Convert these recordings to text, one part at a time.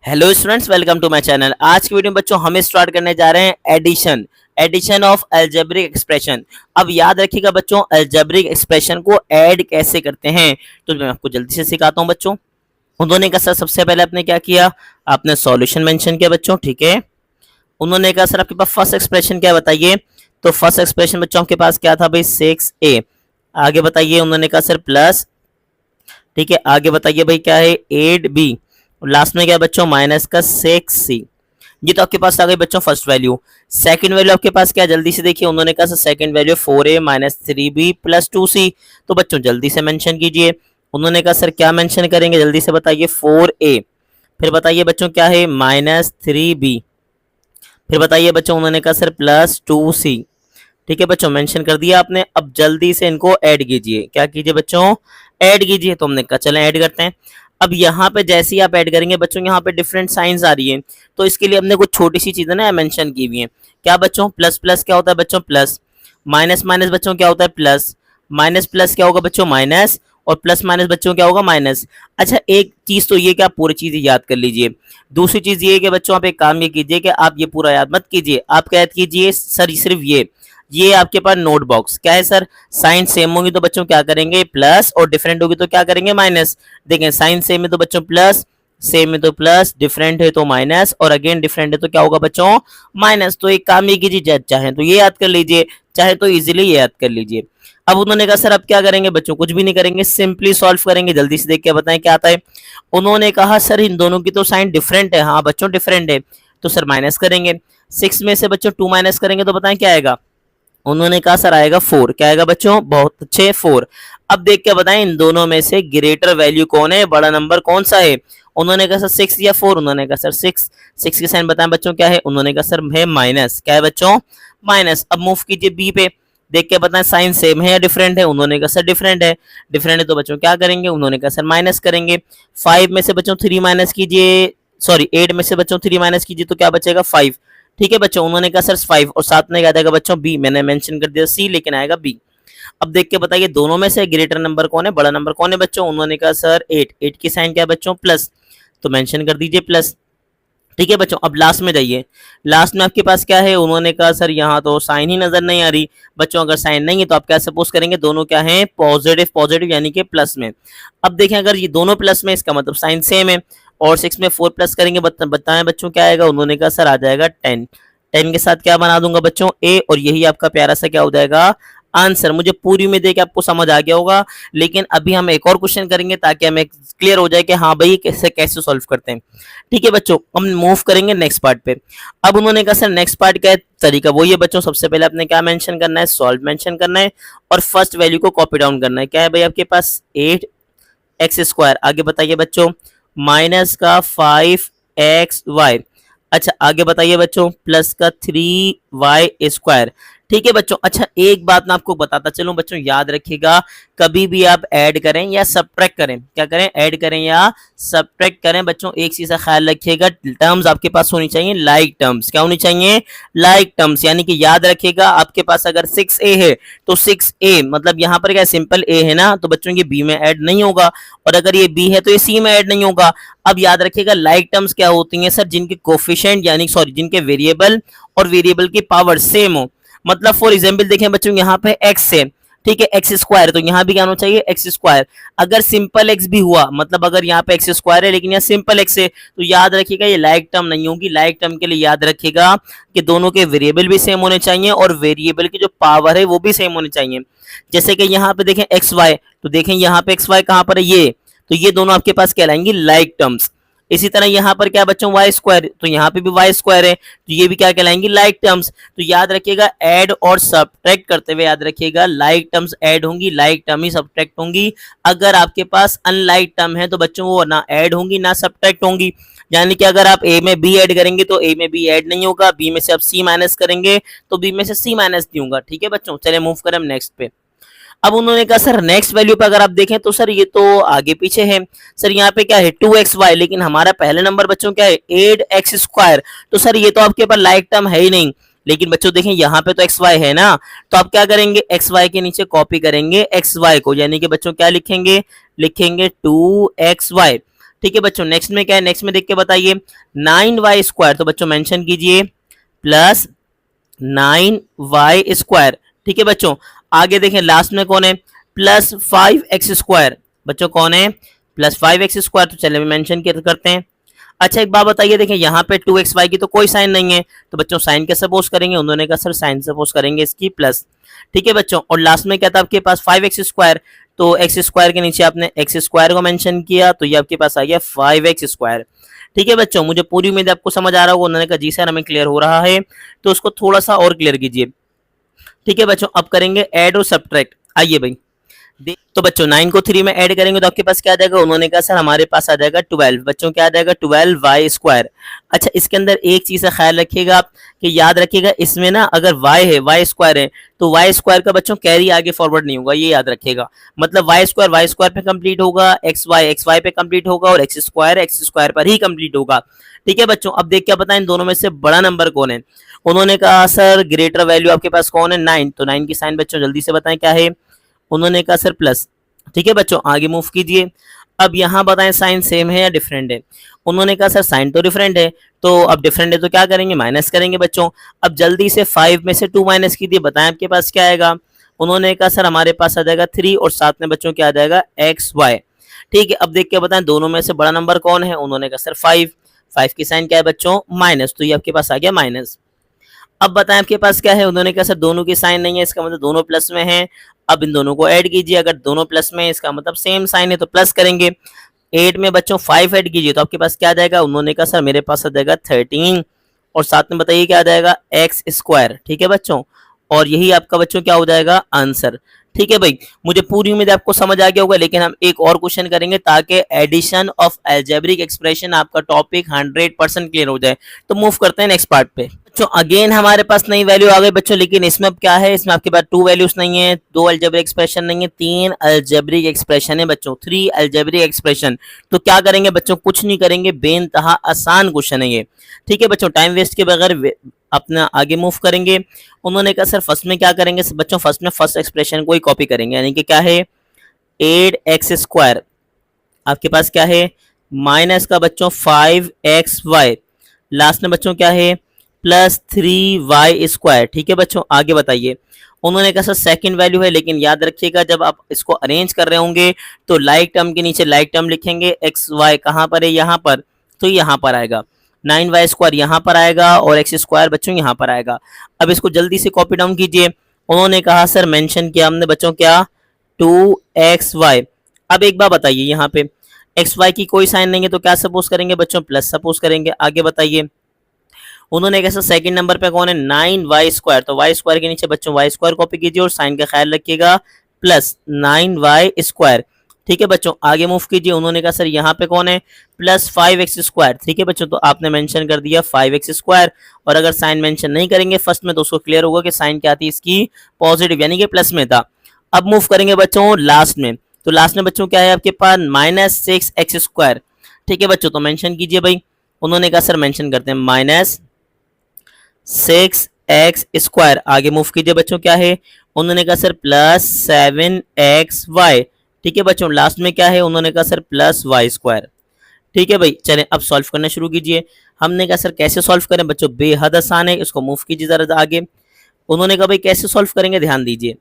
Hello students, welcome to my channel. आज की video में बच्चों हम स्टार्ट करने जा रहे हैं एडिशन ऑफ अलजेब्रिक एक्सप्रेशन। अब याद रखिएगा बच्चों, अलजेब्रिक एक्सप्रेशन को ऐड कैसे करते हैं तो मैं आपको जल्दी से सिखाता हूं बच्चों। उन्होंने कहा सर सबसे पहले आपने क्या किया, आपने सॉल्यूशन मेंशन किया बच्चों, ठीक है। उन्होंने कहा सर आपके पास फर्स्ट एक्सप्रेशन क्या बताइए, तो फर्स्ट एक्सप्रेशन बच्चों आपके पास क्या था भाई 6a। आगे बताइए, उन्होंने कहा सर प्लस, ठीक है। आगे बताइए भाई क्या है 8b, लास्ट में क्या है बच्चों माइनस का 6c। ये तो आपके पास आ गई बच्चों फर्स्ट वैल्यू। सेकंड वैल्यू आपके पास क्या, जल्दी से देखिए। उन्होंने कहा second value 4a minus 3b plus 2c, तो बच्चों जल्दी से मेंशन कीजिए। उन्होंने कहा सर क्या मेंशन करेंगे, जल्दी से बताइए 4a, फिर बताइए बच्चों क्या है माइनस 3b, फिर बताइए बच्चों उन्होंने कहा सर प्लस 2c। ठीक है बच्चों, मेंशन कर दिया आपने। अब जल्दी से इनको ऐड कीजिए। क्या कीजिए बच्चों, ऐड कीजिए। तो हमने कहा चलें ऐड करते हैं। अब यहाँ पे जैसे ही आप ऐड करेंगे बच्चों, यहाँ पे डिफरेंट साइंस आ रही है, तो इसके लिए हमने कुछ छोटी सी चीजें ना मेंशन की हुई है। क्या बच्चों, प्लस प्लस क्या होता है बच्चों प्लस, माइनस माइनस बच्चों क्या होता है प्लस, माइनस प्लस क्या होगा बच्चों माइनस, और प्लस माइनस बच्चों क्या होगा माइनस। अच्छा, एक चीज तो ये कि आप पूरी चीज याद कर लीजिए। दूसरी चीज ये कि बच्चों आप एक काम ये कीजिए कि आप ये पूरा याद मत कीजिए, आप क्या याद कीजिए सर सिर्फ ये आपके पास नोट बॉक्स क्या है सर, साइन सेम होगी तो बच्चों क्या करेंगे प्लस, और डिफरेंट होगी तो क्या करेंगे माइनस। देखें साइन सेम है तो बच्चों प्लस, सेम है तो प्लस, डिफरेंट है तो माइनस, और अगेन डिफरेंट है तो क्या होगा बच्चों माइनस। तो एक काम ये कीजिए, चाहे तो ये याद कर लीजिए, चाहे तो इजीली ये याद कर लीजिए। अब उन्होंने कहा सर अब क्या करेंगे बच्चों, कुछ भी नहीं करेंगे, सिंपली सॉल्व करेंगे। जल्दी से देख के बताएं क्या आता है। उन्होंने कहा सर इन दोनों की तो साइन डिफरेंट है, हाँ बच्चों डिफरेंट है, तो सर माइनस करेंगे। 6 में से बच्चों 2 माइनस करेंगे तो बताएं क्या आएगा। उन्होंने कहा सर आएगा 4, क्या आएगा बच्चों, बहुत अच्छे 4। अब देख के बताएं इन दोनों में से ग्रेटर वैल्यू कौन है, बड़ा नंबर कौन सा है। उन्होंने कहा सर 6 या 4, उन्होंने कहा सर 6। 6 के साइन बताएं बच्चों क्या है, उन्होंने कहा सर है माइनस, क्या है बच्चों माइनस। अब मूव कीजिए बी पे, देख के बताएं साइन सेम है या डिफरेंट है। उन्होंने कहा सर डिफरेंट है, डिफरेंट है तो बच्चों क्या करेंगे, उन्होंने कहा सर माइनस करेंगे। 5 में से बच्चों 3 माइनस कीजिए, सॉरी 8 में से बच्चों 3 माइनस कीजिए तो क्या बचेगा 5। ठीक है बच्चों, उन्होंने कहा सर 5, और साथ में क्या आएगा बच्चों बी, मैंने मेंशन कर दिया सी लेकिन आएगा बी। अब देख के बताइए दोनों में से ग्रेटर नंबर कौन है, बड़ा नंबर कौन है बच्चों। उन्होंने कहा सर 8, 8 की साइन क्या है बच्चों प्लस, तो मेंशन कर दीजिए प्लस। ठीक है बच्चों, अब लास्ट में जाइए। लास्ट में आपके पास क्या है, उन्होंने कहा सर यहाँ तो साइन ही नजर नहीं आ रही बच्चों। अगर साइन नहीं है तो आप क्या सपोज करेंगे, दोनों क्या है पॉजिटिव पॉजिटिव यानी कि प्लस में। अब देखें अगर ये दोनों प्लस में, इसका मतलब साइन सेम है, और 6 में 4 प्लस करेंगे बताएं बच्चों क्या आएगा। उन्होंने कहा सर आ जाएगा 10। 10 के साथ क्या बना दूंगा बच्चों ए, और यही आपका प्यारा सा क्या हो जाएगा आंसर। मुझे पूरी उम्मीद है कि आपको समझ आ गया होगा, लेकिन अभी हम एक और क्वेश्चन करेंगे ताकि हमें क्लियर हो जाए कि हाँ भाई कैसे कैसे सॉल्व करते हैं। ठीक है बच्चों, हम मूव करेंगे नेक्स्ट पार्ट पे। अब उन्होंने कहा सर नेक्स्ट पार्ट का तरीका वही है बच्चों, सबसे पहले आपने क्या मेंशन करना है, सॉल्व मेंशन करना है, और फर्स्ट वैल्यू को कॉपी डाउन करना है। क्या है भाई आपके पास 8x²। आगे बताइए बच्चों माइनस का 5xy। अच्छा आगे बताइए बच्चों प्लस का 3y²। ठीक है बच्चों। अच्छा एक बात मैं आपको बताता चलूं बच्चों, याद रखिएगा कभी भी आप ऐड करें या सब्ट्रैक्ट करें, क्या करें ऐड करें या सब्ट्रैक्ट करें बच्चों, एक चीज का ख्याल रखिएगा, टर्म्स आपके पास होनी चाहिए लाइक टर्म्स। क्या होनी चाहिए लाइक टर्म्स, यानी कि याद रखिएगा आपके पास अगर 6a है तो 6a मतलब यहाँ पर क्या सिंपल a है ना, तो बच्चों ये b में ऐड नहीं होगा, और अगर ये b है तो ये c में ऐड नहीं होगा। अब याद रखिएगा लाइक टर्म्स क्या होती हैं सर, जिनके कोफिशिएंट यानी सॉरी जिनके वेरिएबल और वेरिएबल की पावर सेम हो। मतलब फॉर एग्जाम्पल देखें बच्चों यहाँ पे x है, ठीक है x², तो यहाँ भी क्या होना चाहिए x²। अगर सिंपल x भी हुआ, मतलब अगर यहाँ पे x² है लेकिन यहाँ सिंपल x है, तो याद रखिएगा ये लाइक टर्म नहीं होगी। लाइक टर्म के लिए याद रखिएगा कि दोनों के वेरिएबल भी सेम होने चाहिए और वेरिएबल की जो पावर है वो भी सेम होनी चाहिए। जैसे कि यहाँ पे देखें xy, तो देखें यहाँ पे xy कहाँ पर है ये, तो ये दोनों आपके पास कहलाएंगी लाइक टर्म्स। इसी तरह यहाँ पर क्या बच्चों y², तो यहाँ पे भी y² है, तो ये भी क्या कहलाएंगी लाइक टर्म्स। तो याद रखिएगा ऐड और सब्ट्रैक्ट करते हुए याद रखिएगा लाइक टर्म्स ऐड होंगी, लाइक टर्म ही सब्ट्रैक्ट होंगी। अगर आपके पास अनलाइक टर्म है तो बच्चों वो ना ऐड होंगी ना सब्ट्रैक्ट होंगी। यानी कि अगर आप a में b ऐड करेंगे तो a में b ऐड नहीं होगा, b में से आप c माइनस करेंगे तो b में से c माइनस नहीं होगा। ठीक है बच्चों, चलिए मूव करें नेक्स्ट पे। अब उन्होंने कहा सर नेक्स्ट वैल्यू पे अगर आप देखें तो सर ये तो आगे पीछे है। सर यहाँ पे क्या है 2xy, लेकिन हमारा पहले नंबर बच्चों क्या है 8x², तो सर ये तो आपके पास लाइक टर्म है ही नहीं। लेकिन बच्चों देखें यहाँ पे तो xy है ना, तो आप क्या करेंगे xy के नीचे कॉपी करेंगे xy को, यानी कि बच्चों क्या लिखेंगे 2xy। ठीक है बच्चों, नेक्स्ट में क्या है, नेक्स्ट में देख के बताइए 9y² तो बच्चों मेंशन कीजिए प्लस 9y²। ठीक है बच्चों, आगे देखें लास्ट में कौन है, प्लस 5x²। बच्चों कौन है, प्लस 5x², तो चलिए मेंशन करते हैं। अच्छा एक बात बताइए, देखें यहाँ पे 2xy की तो कोई साइन नहीं है, तो बच्चों साइन कैसे सपोज करेंगे, उन्होंने कहा सर साइन सपोज करेंगे इसकी प्लस। ठीक है बच्चों, और लास्ट में क्या था आपके पास 5x², तो x² के नीचे आपने x² को मेंशन किया, तो ये आपके पास आ गया 5x²। ठीक है बच्चों, मुझे पूरी उम्मीद आपको समझ आ रहा होगा। उन्होंने कहा जी सर हमें क्लियर हो रहा है, तो उसको थोड़ा सा और क्लियर कीजिए। ठीक है बच्चों, अब करेंगे ऐड और सब्ट्रैक्ट। आइए भाई, तो बच्चों 9 को 3 में ऐड करेंगे तो आपके पास क्या आ जाएगा, उन्होंने कहा सर हमारे पास आ जाएगा 12। बच्चों क्या आ जाएगा, 12y²। अच्छा इसके अंदर एक चीज का ख्याल रखिएगा आप, कि याद रखिएगा इसमें ना अगर y है, y² है, तो y² का बच्चों कैरी आगे फॉरवर्ड नहीं होगा, ये याद रखिएगा। मतलब y² पे कंप्लीट होगा, xy पे कंप्लीट होगा, और x² पर ही कंप्लीट होगा। ठीक है बच्चों, अब देख क्या बताएं, इन दोनों में से बड़ा नंबर कौन है। उन्होंने कहा सर ग्रेटर वैल्यू आपके पास कौन है, 9। तो 9 की साइन बच्चों जल्दी से बताएं क्या है, उन्होंने कहा सर प्लस। ठीक है बच्चों, आगे मूव कीजिए। अब यहाँ बताएं साइन सेम है या डिफरेंट है, उन्होंने कहा सर साइन तो डिफरेंट है, तो अब डिफरेंट है तो क्या करेंगे, माइनस करेंगे बच्चों। अब जल्दी से 5 में से 2 माइनस कीजिए, बताएं आपके पास क्या आएगा। उन्होंने कहा सर हमारे पास आ जाएगा 3, और साथ में बच्चों क्या आ जाएगा xy। ठीक है, अब देख के बताएं दोनों में से बड़ा नंबर कौन है, उन्होंने कहा सर 5। 5 की साइन क्या है बच्चों, माइनस, तो ये आपके पास आ गया माइनस। अब बताएं आपके पास क्या है, उन्होंने कहा सर दोनों की साइन नहीं है, इसका मतलब दोनों प्लस में है। अब इन दोनों को ऐड कीजिए, अगर दोनों प्लस में है इसका मतलब सेम साइन है तो प्लस करेंगे। 8 में बच्चों 5 ऐड कीजिए तो आपके पास क्या आ जाएगा, उन्होंने कहा सर मेरे पास आ जाएगा 13, और साथ में बताइए क्या आ जाएगा, x²। ठीक है बच्चों, और यही आपका बच्चों क्या हो जाएगा, आंसर। ठीक है भाई, मुझे पूरी उम्मीद आपको समझ आ गया होगा, लेकिन हम एक और क्वेश्चन करेंगे ताकि एडिशन ऑफ अलजेब्रिक एक्सप्रेशन आपका टॉपिक 100% क्लियर हो जाए। तो मूव करते हैं नेक्स्ट पार्ट पे। बच्चों अगेन हमारे पास नई वैल्यू आ गई बच्चों, लेकिन इसमें अब क्या है, इसमें आपके पास 2 वैल्यूज नहीं है, 2 अलजेब्रिक एक्सप्रेशन नहीं है, 3 अलजेब्रिक एक्सप्रेशन है बच्चों, 3 अलजेब्रिक एक्सप्रेशन। तो क्या करेंगे बच्चों, कुछ नहीं करेंगे, बेइंतहा आसान क्वेश्चन है ये। ठीक है बच्चों, टाइम वेस्ट के बगैर अपना आगे मूव करेंगे। उन्होंने कहा सर फर्स्ट में क्या करेंगे बच्चों, फर्स्ट में फर्स्ट एक्सप्रेशन को ही कॉपी करेंगे, यानी कि क्या है 8x², आपके पास क्या है माइनस का बच्चों 5xy, लास्ट में बच्चों क्या है प्लस 3y²। ठीक है बच्चों, आगे बताइए। उन्होंने कहा सर सेकंड वैल्यू है, लेकिन याद रखिएगा जब आप इसको अरेंज कर रहे होंगे तो लाइक टर्म के नीचे लाइक टर्म लिखेंगे, xy कहाँ पर है, यहाँ पर, तो यहाँ पर आएगा, 9y² यहाँ पर आएगा, और x² बच्चों यहाँ पर आएगा। अब इसको जल्दी से कॉपी डाउन कीजिए। उन्होंने कहा सर मेंशन किया हमने बच्चों क्या, 2xy। अब एक बात बताइए, यहाँ पे xy की कोई साइन नहीं है, तो क्या सपोज करेंगे बच्चों, प्लस सपोज करेंगे। आगे बताइए। उन्होंने कहा सेकंड नंबर पे कौन है, 9y², तो y² के नीचे बच्चों y² कॉपी कीजिए, और साइन का ख्याल रखिएगा, प्लस 9y²। ठीक है बच्चों, आगे मूव कीजिए। उन्होंने कहा सर यहाँ पे कौन है, प्लस 5x²। ठीक है बच्चों, तो आपने मेंशन कर दिया 5x², और अगर साइन मेंशन नहीं करेंगे फर्स्ट में तो उसको क्लियर होगा कि साइन क्या थी इसकी, पॉजिटिव, यानी कि प्लस में था। अब मूव करेंगे बच्चों लास्ट में, तो लास्ट में बच्चों क्या है आपके पास, -6x²। ठीक है बच्चों, तो मेंशन कीजिए भाई। उन्होंने कहा सर मेंशन करते हैं -6x²। आगे मूव कीजिए बच्चों, क्या है, उन्होंने कहा सर प्लस 7xy। ठीक है बच्चों, लास्ट में क्या है, उन्होंने कहा सर प्लस y²। ठीक है भाई, चलें अब सॉल्व करना शुरू कीजिए। हमने कहा सर कैसे सॉल्व करें बच्चों, बेहद आसान है, इसको मूव कीजिए जरा आगे। उन्होंने कहा भाई कैसे सॉल्व करेंगे, ध्यान दीजिए।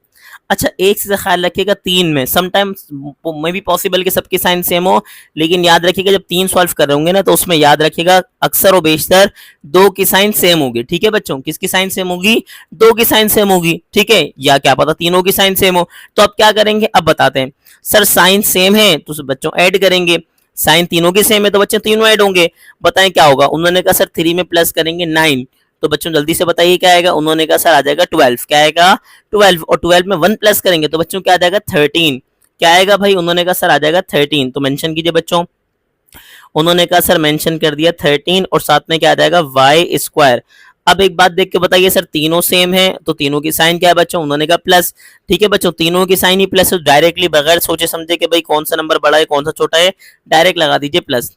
अच्छा एक चीज ख्याल रखिएगा, 3 में समटाइम्स मे भी पॉसिबल कि सबकी साइन सेम हो, लेकिन याद रखिएगा जब 3 सॉल्व कर रहे होंगे ना, तो उसमें याद रखिएगा अक्सर और बेशतर 2 की साइन सेम होगी। ठीक है बच्चों, किसकी साइन सेम होगी, 2 की साइन सेम होगी। ठीक है, या क्या पता तीनों की साइन सेम हो। तो अब क्या करेंगे, अब बताते हैं। सर साइन सेम है तो बच्चों ऐड करेंगे, साइन तीनों की सेम है तो बच्चों तीनों ऐड होंगे। बताएं क्या होगा। उन्होंने कहा सर 3 में प्लस करेंगे 9, तो बच्चों जल्दी से बताइए क्या आएगा। उन्होंने कहा सर आ जाएगा 12। क्या आएगा, 12, और 12 में 1 प्लस करेंगे तो बच्चों क्या आ जाएगा 13। क्या आएगा भाई, उन्होंने कहा सर आ जाएगा 13। तो मेंशन कीजिए बच्चों। उन्होंने कहा सर मेंशन कर दिया 13, और साथ में क्या आ जाएगा y²। अब एक बात देख के बताइए, सर तीनों सेम है तो तीनों की साइन क्या है बच्चों, उन्होंने कहा प्लस। ठीक है बच्चों, तीनों की साइन ही प्लस है, डायरेक्टली बगैर सोचे समझे कि भाई कौन सा नंबर बड़ा है कौन सा छोटा है, डायरेक्ट लगा दीजिए प्लस।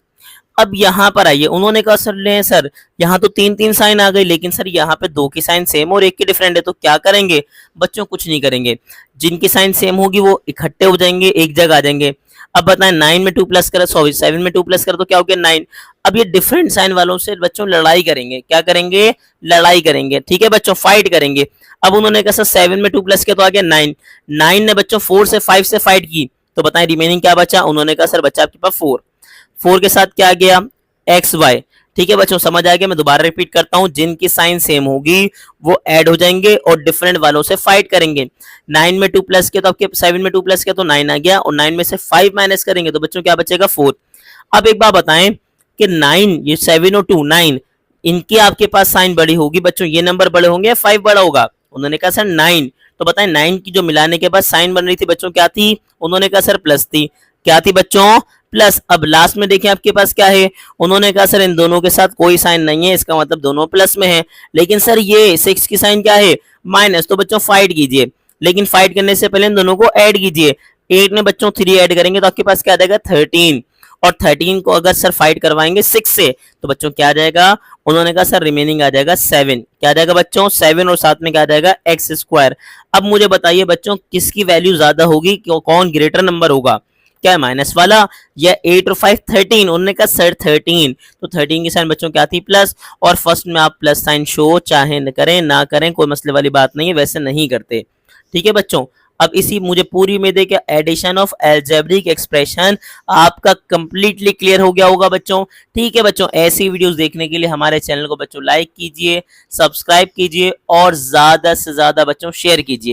अब यहाँ पर आइए, उन्होंने कहा सर ले सर यहाँ तो तीन तीन साइन आ गई, लेकिन सर यहाँ पे दो की साइन सेम और एक की डिफरेंट है, तो क्या करेंगे बच्चों? कुछ नहीं करेंगे, जिनकी साइन सेम होगी वो इकट्ठे हो जाएंगे, एक जगह आ जाएंगे। अब बताएं 9 में 2 प्लस करें, सॉरी 7 में 2 प्लस करें तो क्या हो गया 9। अब ये डिफरेंट साइन वालों से बच्चों लड़ाई करेंगे, क्या करेंगे? लड़ाई करेंगे, ठीक है बच्चों, फाइट करेंगे। अब उन्होंने कहा सर 7 में 2 प्लस किया तो आ गया 9, 9 ने बच्चों 4 से 5 से फाइट की, तो बताएं रिमेनिंग क्या बचा? उन्होंने कहा सर बच्चा आपके पास 4, 4 के साथ क्या आ गया? X y. ठीक है बच्चों, समझ आ गया? मैं दोबारा रिपीट करता हूं, जिनकी साइन सेम होगी वो ऐड हो जाएंगे और डिफरेंट वालों से फाइट करेंगे। 9 में 2 प्लस किया तो आपके 7 में 2 प्लस किया तो 9 आ गया, और 9 में से 5 माइनस करेंगे तो बच्चों क्या बचेगा? 4। अब एक बात बताएं कि 9, ये 7 और 2 9, इनकी आपके पास साइन बड़ी होगी बच्चों, ये नंबर बड़े होंगे या 5 बड़ा होगा? उन्होंने कहा सर 9, तो बताएं 9 की जो मिलाने के बाद साइन बन रही थी बच्चों क्या थी? उन्होंने कहा सर प्लस थी। क्या थी बच्चों? प्लस। अब लास्ट में देखिए आपके पास क्या है? उन्होंने कहा सर इन दोनों के साथ कोई साइन नहीं है, इसका मतलब दोनों प्लस में है। लेकिन सर ये 6 की साइन क्या है? माइनस। तो बच्चों फाइट कीजिए, लेकिन फाइट करने से पहले इन दोनों को ऐड कीजिए। 8 में बच्चों 3 ऐड करेंगे तो आपके पास क्या आ जाएगा? 13। और 13 को अगर सर फाइट करवाएंगे 6 से तो बच्चों क्या आ जाएगा? उन्होंने कहा सर रिमेनिंग आ जाएगा 7। क्या आ जाएगा बच्चों? 7, और साथ में क्या आ जाएगा? X square. अब मुझे बताइए बच्चों किसकी वैल्यू ज्यादा होगी, कौन ग्रेटर नंबर होगा? क्या है माइनस वाला या 8 और 5 13? उन्होंने कहा सर 13, तो 13 की साइन बच्चों क्या थी? प्लस। और फर्स्ट में आप प्लस साइन शो चाहे न करें ना करें कोई मसले वाली बात नहीं है, वैसे नहीं करते। ठीक है बच्चों, अब इसी मुझे पूरी उम्मीद है कि एडिशन ऑफ अलजेब्रिक एक्सप्रेशन आपका कंप्लीटली क्लियर हो गया होगा बच्चों। ठीक है बच्चों, ऐसी वीडियोस देखने के लिए हमारे चैनल को बच्चों लाइक कीजिए, सब्सक्राइब कीजिए और ज्यादा से ज्यादा बच्चों शेयर कीजिए।